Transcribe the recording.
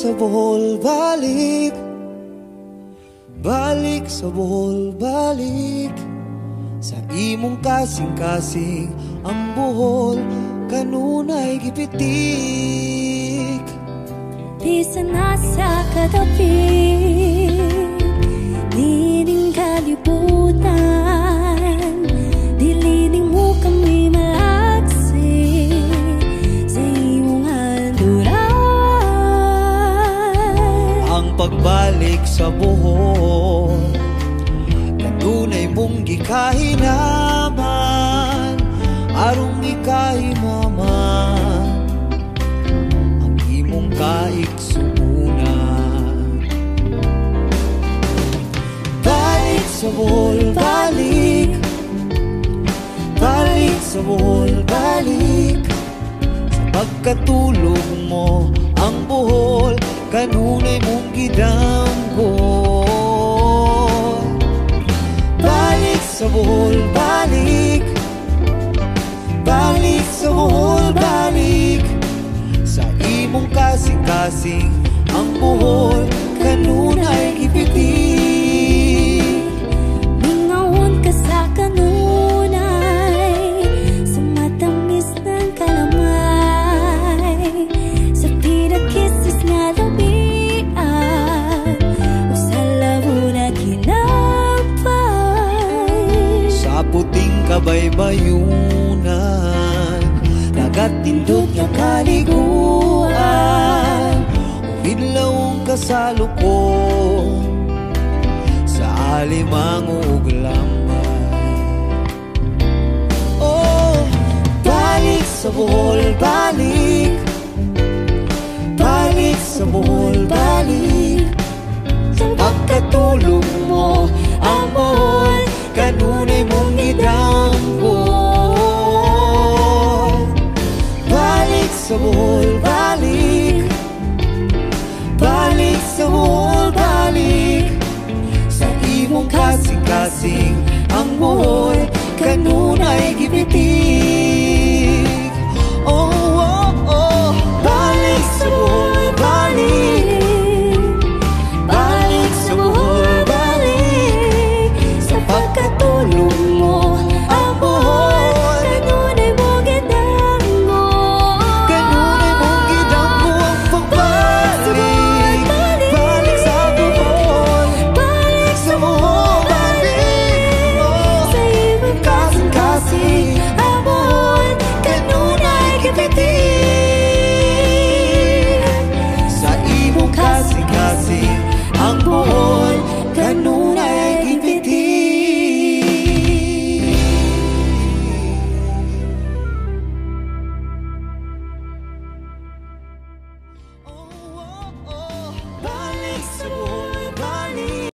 sa Bohol, balik. Balik sa Bohol, balik. Sa imong kasing-kasing ang Bohol kanunay gipitik. Bisan nasa katabi nining kalibutan, dilining mo kami malaksi sa imong handuran. Ang pagbalik sa Bohol kanunay mong gikahinaman, arong ikahimaman ang imong kaiksuunan. Balik sa Bohol, balik. Balik sa Bohol, balik. Sa pagkatulog mo ang Bohol kanunay mong gidanggol. Balik sa Bohol, balik. Balik sa Bohol, balik. Sa imong kasing-kasing ang Bohol kanunay gipitik. Bingawon ka sa kanunay, sa matamis ng kalamay, sa pinakistis nga labian, o sa labo na ginapay. Sa puting kabaybayunan, nagatindog na kaliguan, umidlawong kasalukon sa alimangog lambay. Oh, balik sa Bohol, balik. Balik sa Bohol, balik. Sa pagkatulog mo ang Bohol kanunay mong gidanggol. Balik sa Bohol, balik. Balik sa Bohol, balik. Sa imong kasing-kasing ang Bohol kanunay gipitik.